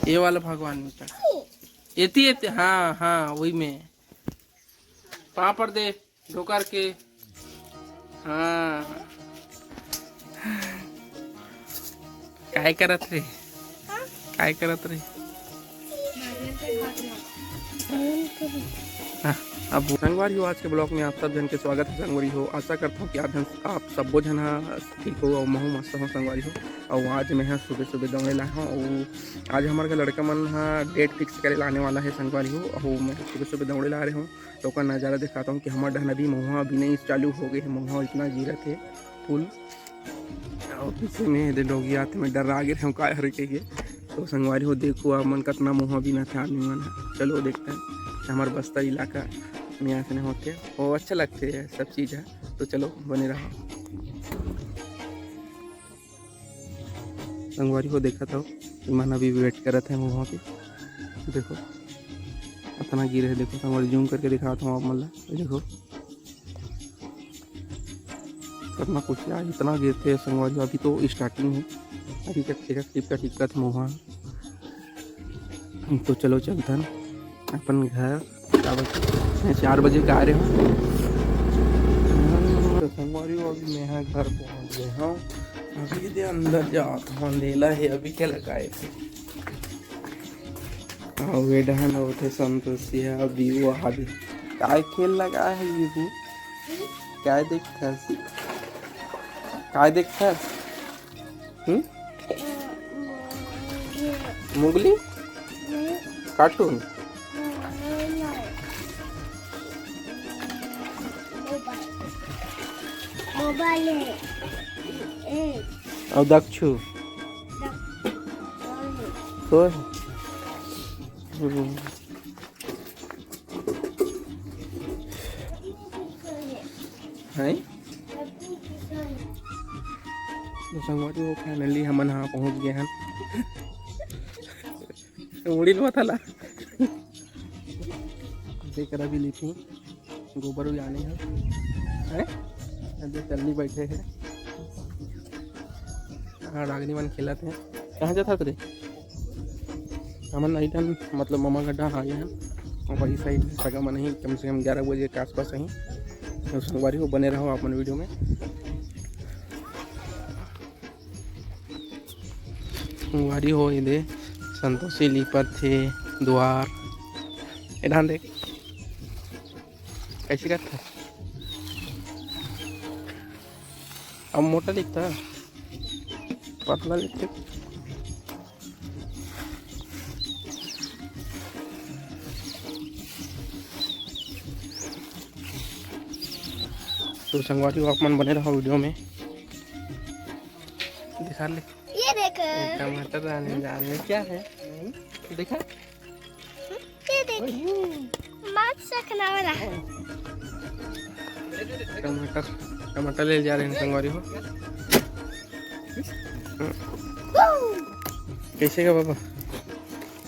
ये वाला भगवान में चढ़ा एती हाँ हाँ वही में वहाँ पर दे ढोकर के। हाँ काय करत रे काय करत रे। हाँ, अब संगवारी हो आज के ब्लॉग में आप सब जन के स्वागत है। संगवारी हो आशा करता हूँ कि आप सब जन ठीक हो और महू मस्त हो। संगवारी हो और आज मैं सुबह सुबह दौड़े ला हूँ और आज हमारे लड़का मन डेट फिक्स करे लाने वाला है। संगवारी हो और मैं सुबह सुबह दौड़े ला रहे हूँ तो का नज़ारा दिखाता हूँ कि हमारे डहन अभी महुआ अभी नहीं चालू हो गए हैं। महुआ इतना गिरा थे फुल और पीछे में लोग आते मैं डर आ गए हूँ काय हर के। तो संगवारी हो देखो आप मन कितना महुआ भी ना था आदमी मन। चलो देखते हैं हमारे बस्तर इलाका में यहाँ से नहीं होते और अच्छा लगते हैं सब चीज़ है। तो चलो बने रहो। संगवारी को देखा था ईमान अभी वेट कर रहा था वहाँ पे। देखो इतना गिरे है। देखो संगवारी जूम करके दिखाता हूँ आप मतलब देखो कितना कुछ यार इतना गिरते हैं संगवारी। अभी तो स्टार्टिंग है अभी तक टिप का टिक्का था वहाँ। तो चलो चलते हैं अपन घर 4 बजे का आ रहे हो। तो संगवारी अभी मैं यहाँ घर पहुँच गए हूँ। अभी दे अंदर जाता हूँ अंधेला है अभी क्या लगाए थे वे डहन होते संतोषी है अभी वो अभी काय खेल लगा है। ये भी क्या देखता मुगली कार्टून मोबाइल और दक्षु तो है संगवारी वो फाइनली हम यहाँ पहुँच गए हैं। उड़ी लो था ला देकर भी ली थी गोबर जाने हैं अभी चलनी बैठे हैं। हाँ रागनी मन खेला थे कहाँ जाता थे हमन नहीं था मतलब मामा गड्ढा आ गए हैं और वही साइड सगा मन ही कम से कम 11 बजे के आसपास ही। तो संगवारी हो बने रहो अपन वीडियो में। संगवारी हो ये संतोषी लिपत थे द्वार इधर देख कैसे करता अब मोटा लिखता पतला लिखते। तो संगवारी को अपन बने रहो वीडियो में दिखा ले। ये देखो टमाटर आने जा रहे हैं क्या है देखा ये देखो माछ सकना वाला है। टमाटर ले जा रहे हैं संगवारी हो। कैसे का बाबा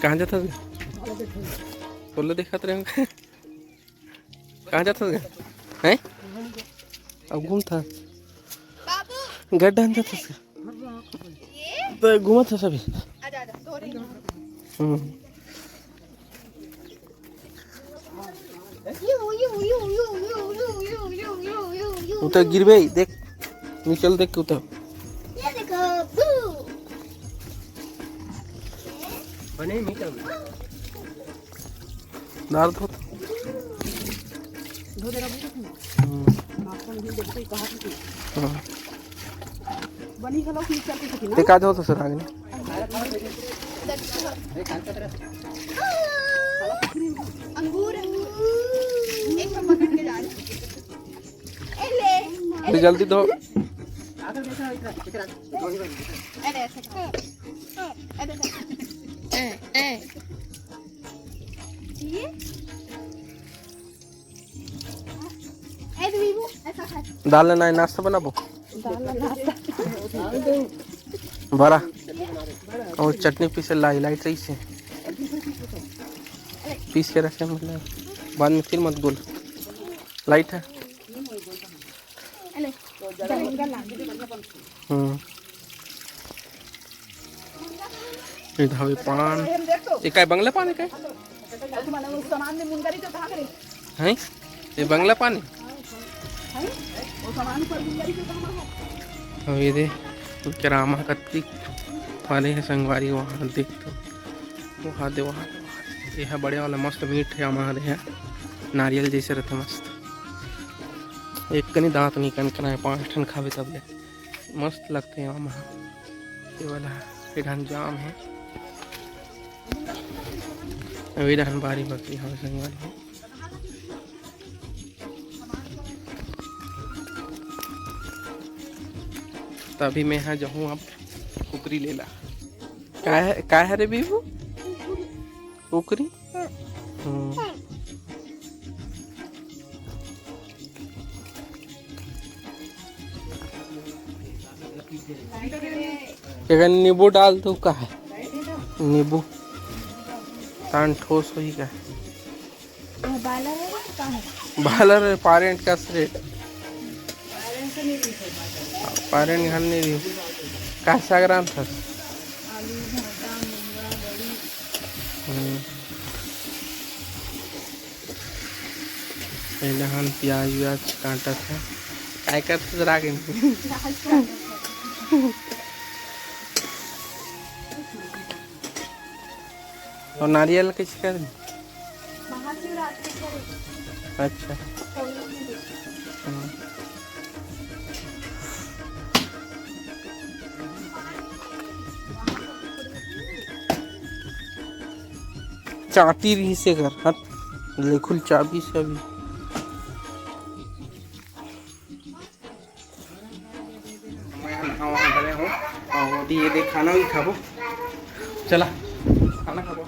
कहाँ जाता था बोलो देखा रहे कहाँ जाता था हैं अब घूम था गड्ढा जाता था तो घूमा था सभी। उतर गिरबे देख निकल देख के उतर बने निकल दार धो एक आध हो तो सर आगे अंगूर जल्दी दो दाल लेना है नाश्ता बनाबो बड़ा और चटनी पीसे लाई लाइट रही से पीस के रखे मतलब बाद में फिर मत बोल लाइट है। इधर हवे पान ये काय बंगला पान है काय हैं ये बंगला पान है और ये दे किरामा कत्ती वाले हैं संगवारी वहाँ देख तो वहाँ दे वहाँ ये है बड़े वाला मस्त मीठ है हमारे यहाँ नारियल जैसे रहते मस्त एक कनी दांत नहीं कन है 5 ठन खावे तब ले मस्त लगते हैं वहाँ ये वाला फिर जाम है अभी रहन बारी बकरी हमें संगवारी है तभी मैं यहाँ जाऊँ अब कुकरी ले ला का है रे बीबू कुकरी अगर नींबू डाल दो का है नींबू कान ठोस हुई का बालर पारेंट का रेट पारेंट घर नहीं रही का 100 ग्राम था लहन प्याज व्याज काटा था काय करते जरा आगे और नारियल कैसे कर अच्छा चाटी रही से कर हट लेखुल चाबी से अभी और ये देख खाना भी खाबो चला खाना खाबो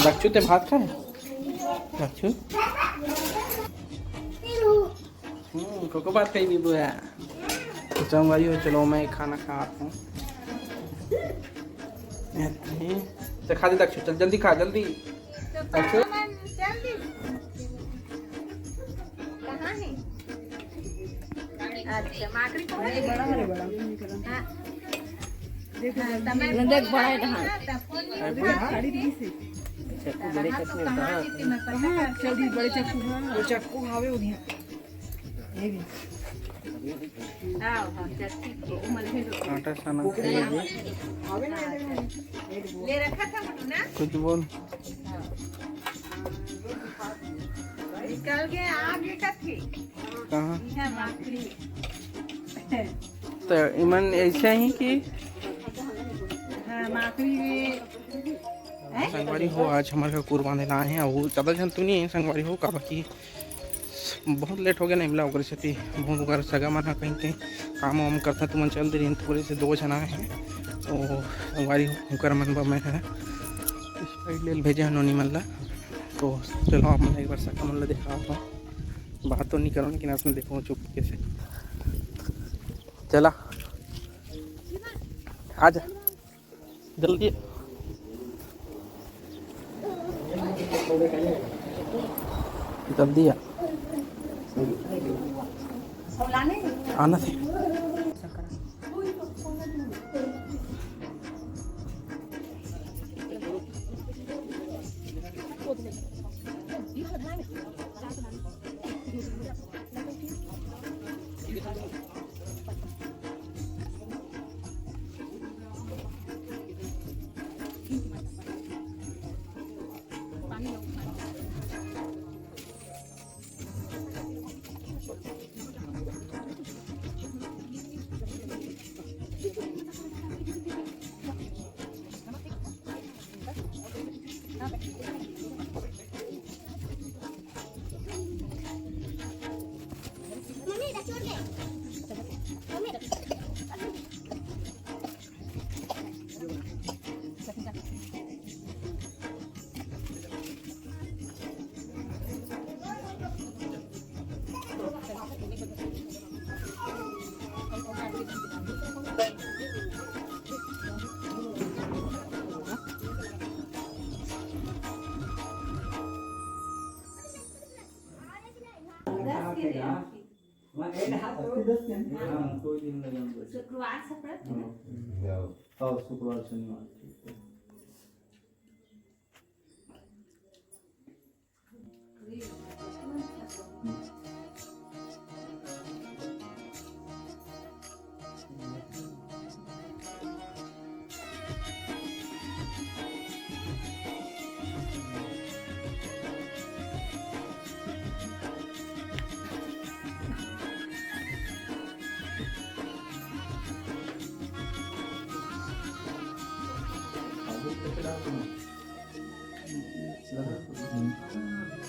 बच्चों ते भात खाए बच्चों कोको बात खाई भी बुआ तो चंगाई हो चलो मैं खाना खाता हूँ तो खा दे दक्षु चल जल्दी खा जल्दी दक्षु अच्छा माकड़ी को बड़ा है बड़ा हां देख बड़ा है खाड़ी दी से चक्कू बड़े चक्कू हां जल्दी बड़े चक्कू वो चक्कू हावे उधिया ये भी हां हां चक्कू को मल है आटा साना हावे ना ले रखा था मटू ना कुछ बोल निकल गए आगे का थी कहां यहां माकड़ी तो इमन ऐसे ही कि हां माकड़ी संगवारी हो आज हमारे घर कुर्बान देना है वो ज़्यादा जन तो नहीं है संगवारी हो का बाकी बहुत लेट हो गया नहीं मिला ओकर से बहुत ओकर सगा मना कहीं कहीं काम वाम करता तुम चल दे रही पूरे से 2 जना है तो संगवारी हो ओकर मन बा मैं है ले भेजे हैं नोनी मल्ला तो चलो आप मैं एक बार सगा मल्ला दिखा रहा हूँ बात तो नहीं करूँ लेकिन आपने देखो चुप कैसे चला आजा जल्दी जल्दी आना थे शुक्रवार से शुक्रवार शनिवार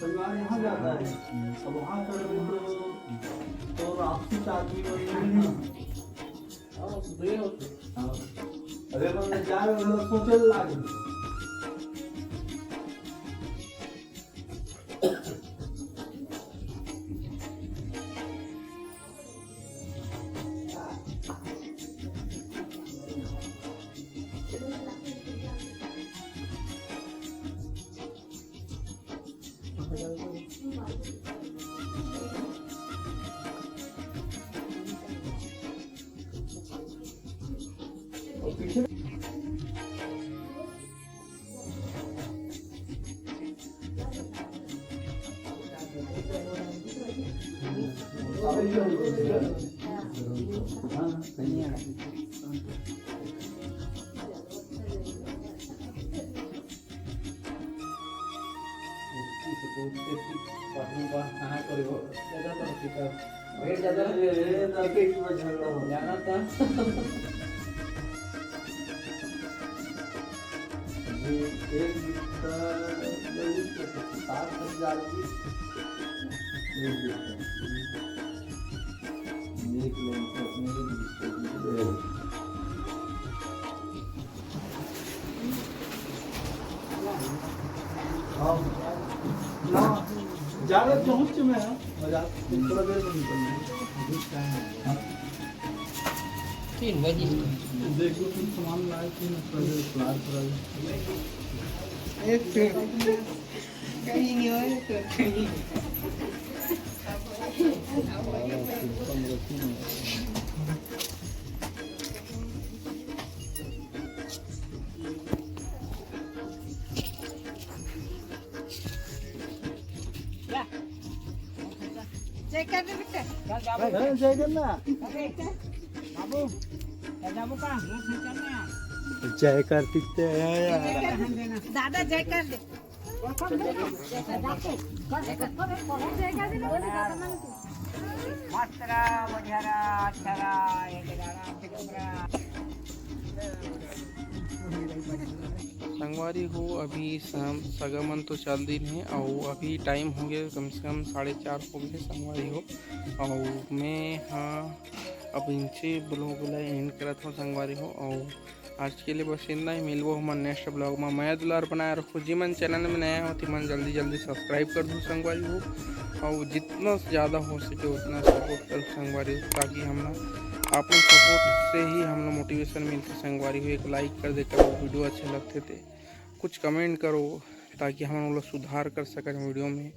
परिवार यहाँ जाता है, अब वहाँ कर तो आपसी आदमी अरे बंदा जा रहे हो सोचे लागे ज्यादा पहुंच में है मजाक थोड़ा देर में निकलना है 3 बजे देखो तुम सामान लाए कि नहीं फ्लार पर एक कहीं नहीं हो तो कहीं जय कर दे बेटा जय करना बाबू जाबो का मुंह चलने जय कार्तिक हैं दादा जय कर दे मास्टरा वजहरा अक्षरा एगारा फिकरा संगवारी हो अभी शाम सगमन तो चल दिन है और अभी टाइम हो गया कम से कम 4:30 हो गए संगवारी हो और मैं हाँ अब इनसे ब्लॉग एंड करता हूँ संगवारी हो और आज के लिए बस इतना ही मिलबो हमारे नेक्स्ट ब्लॉग में मैं दुलार बनाए रखो जी मन चैनल में नया हो तो मन जल्दी सब्सक्राइब कर दो संगवारी हो और जितना ज़्यादा हो सके उतना सपोर्ट करो संगवारी हो ताकि हम आप लोग सपोर्ट से ही हम लोग मोटिवेशन मिलते संगवारी हो एक लाइक कर दे करो वीडियो अच्छे लगते थे कुछ कमेंट करो ताकि हम लोग सुधार कर सकें वीडियो में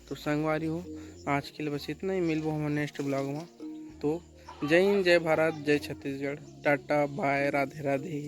तो संगवारी हो आज के लिए बस इतना ही मिलबो हमारे नेक्स्ट ब्लॉग में तो जय हिंद जय भारत जय छत्तीसगढ़ टाटा बाय राधे राधे।